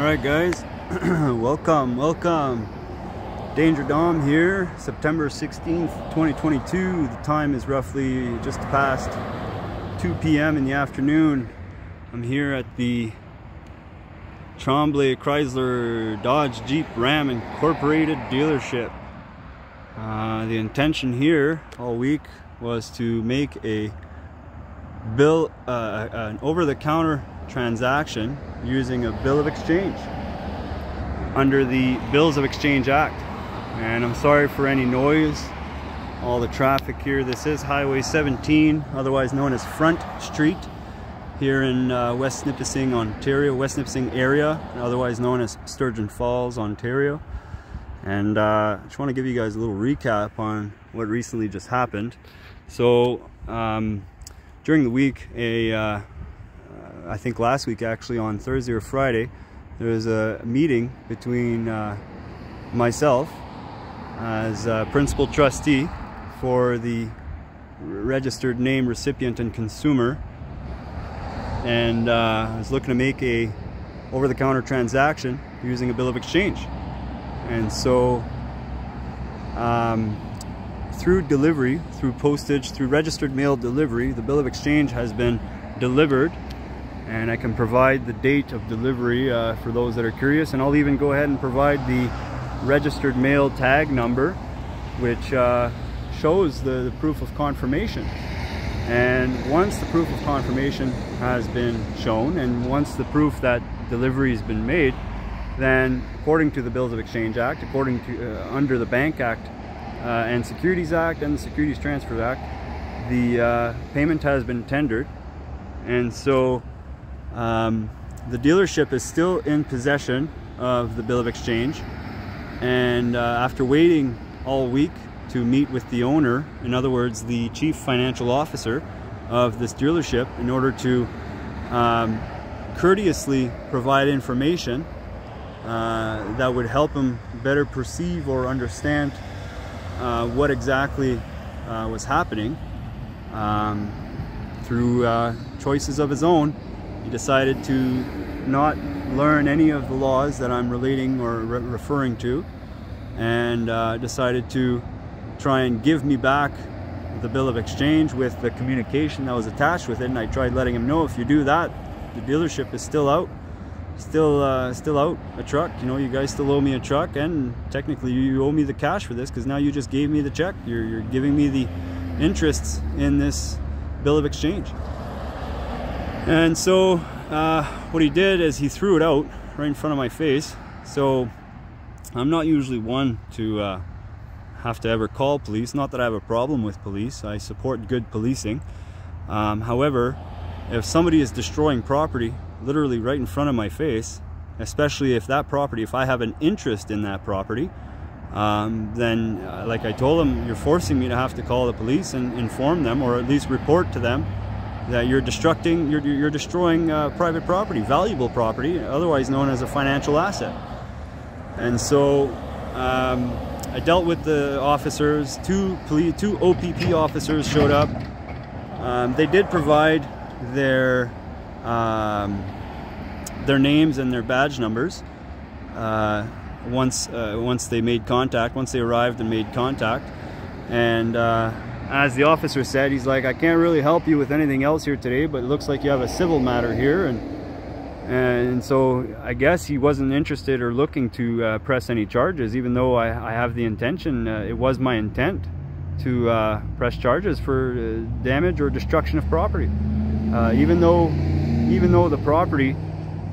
Alright guys, welcome. Danger Dom here, September 16th, 2022. The time is roughly just past 2 p.m. in the afternoon. I'm here at the Tremblay Chrysler Dodge Jeep Ram Incorporated dealership. The intention here all week was to make an over-the-counter transaction using a bill of exchange under the Bills of Exchange Act. And I'm sorry for any noise, all the traffic here. This is Highway 17, otherwise known as Front Street, here in West Nipissing, Ontario, West Nipissing area, otherwise known as Sturgeon Falls, Ontario. And I just want to give you guys a little recap on what recently just happened. So during the week, I think last week actually, on Thursday or Friday, there was a meeting between myself as principal trustee for the registered name recipient and consumer, and I was looking to make a over-the-counter transaction using a bill of exchange. And so through delivery, through postage, through registered mail delivery, the bill of exchange has been delivered, and I can provide the date of delivery for those that are curious, and I'll even go ahead and provide the registered mail tag number, which shows the proof of confirmation. And once the proof of confirmation has been shown, and once the proof that delivery has been made, then according to the Bills of Exchange Act, according to under the Bank Act and Securities Act and the Securities Transfer Act, the payment has been tendered. And so the dealership is still in possession of the bill of exchange, and after waiting all week to meet with the owner, in other words the chief financial officer of this dealership, in order to courteously provide information that would help him better perceive or understand what exactly was happening, through choices of his own, he decided to not learn any of the laws that I'm relating or referring to, and decided to try and give me back the bill of exchange with the communication that was attached with it. And I tried letting him know, if you do that, the dealership is still out a truck. You know, you guys still owe me a truck, and technically you owe me the cash for this, because now you just gave me the check. You're giving me the interests in this bill of exchange. And so what he did is he threw it out right in front of my face. So I'm not usually one to have to ever call police. Not that I have a problem with police. I support good policing. However, if somebody is destroying property literally right in front of my face, especially if that property, if I have an interest in that property, then like I told him, you're forcing me to have to call the police and inform them, or at least report to them, that you're destroying private property, valuable property, otherwise known as a financial asset. And so I dealt with the officers. Two OPP officers showed up. They did provide their names and their badge numbers once they made contact, once they arrived and made contact. And as the officer said, he's like, I can't really help you with anything else here today, but it looks like you have a civil matter here. And so I guess he wasn't interested or looking to press any charges, even though I have the intention, it was my intent to press charges for damage or destruction of property. Even though the property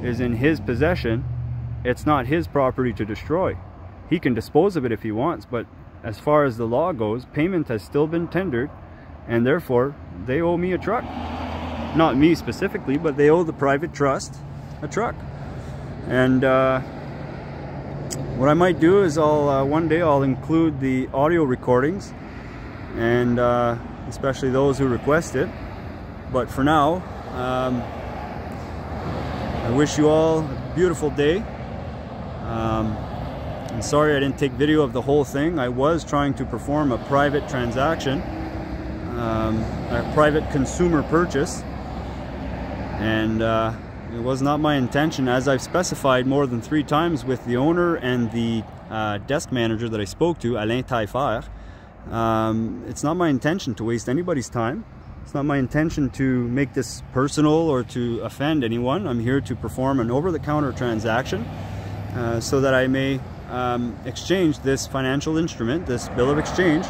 is in his possession, it's not his property to destroy. He can dispose of it if he wants, but as far as the law goes, payment has still been tendered, and therefore they owe me a truck. Not me specifically, but they owe the private trust a truck. And what I might do is one day I'll include the audio recordings, and especially those who request it. But for now, I wish you all a beautiful day. I'm sorry I didn't take video of the whole thing. I was trying to perform a private transaction, a private consumer purchase, and It was not my intention, as I've specified more than 3 times with the owner and the desk manager that I spoke to, Alain Taillefer. It's not my intention to waste anybody's time. It's not my intention to make this personal or to offend anyone. I'm here to perform an over-the-counter transaction so that I may exchange this financial instrument, this bill of exchange,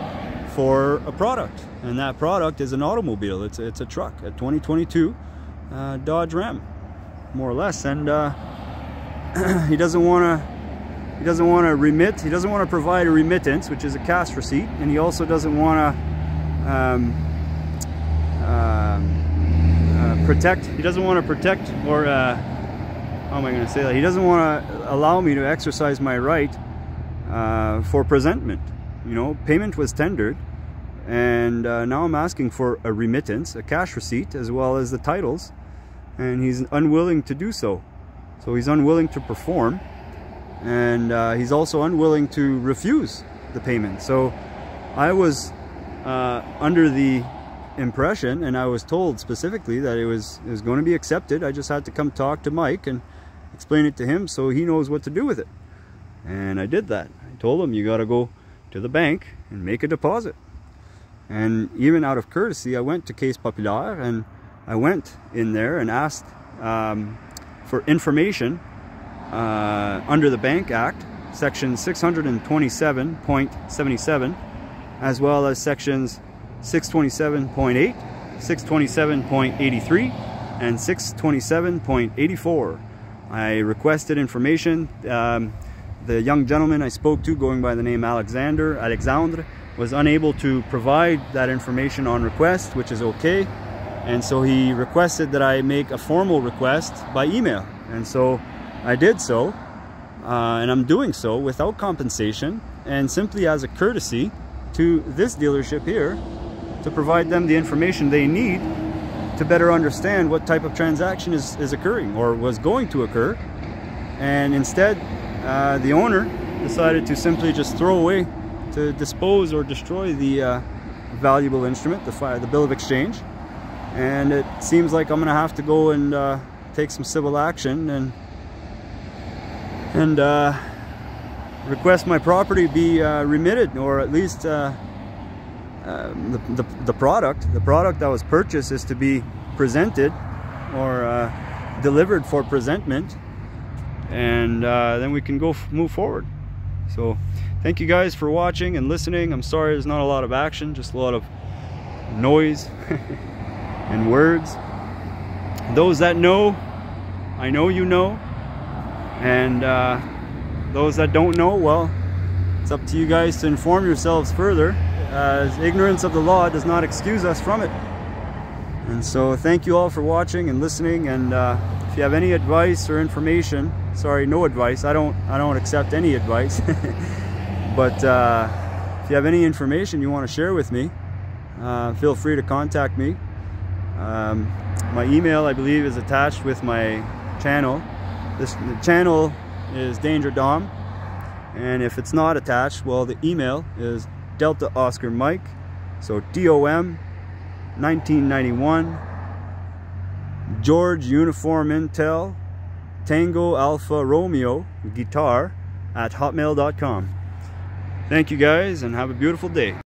for a product. And that product is an automobile. It's a truck, a 2022 Dodge Ram, more or less. And he doesn't want to remit. He doesn't want to provide a remittance, which is a cash receipt, and he also doesn't want to protect. He doesn't want to protect, or how am I going to say that? He doesn't want to allow me to exercise my right for presentment. You know, payment was tendered, and now I'm asking for a remittance, a cash receipt, as well as the titles, and he's unwilling to do so. So he's unwilling to perform, and he's also unwilling to refuse the payment. So I was under the impression, and I was told specifically that it was going to be accepted. I just had to come talk to Mike and explain it to him so he knows what to do with it. And I did that. I told him, you got to go to the bank and make a deposit. And even out of courtesy, I went to Caisse Populaire, and I went in there and asked for information under the Bank Act, section 627.77, as well as sections 627.8, 627.83, and 627.84. I requested information. The young gentleman I spoke to, going by the name Alexandre, was unable to provide that information on request, which is okay. And so he requested that I make a formal request by email. And so I did so, and I'm doing so without compensation and simply as a courtesy to this dealership here, to provide them the information they need to better understand what type of transaction is occurring or was going to occur. And instead, the owner decided to simply just throw away, to dispose or destroy the valuable instrument, the bill of exchange. And it seems like I'm going to have to go and take some civil action and request my property be remitted, or at least the product that was purchased is to be presented or delivered for presentment, and then we can go move forward. So thank you guys for watching and listening. I'm sorry there's not a lot of action, just a lot of noise and words. Those that know, I know you know, and those that don't know, well, it's up to you guys to inform yourselves further, as ignorance of the law does not excuse us from it. And so thank you all for watching and listening, and if you have any advice or information, sorry, no advice, I don't accept any advice, but if you have any information you want to share with me, feel free to contact me. My email, I believe, is attached with my channel. The channel is Danger Dom, and if it's not attached, well, the email is Delta Oscar Mike, so DOM 1991 George Uniform Intel Tango Alpha Romeo Guitar @hotmail.com. Thank you guys, and have a beautiful day.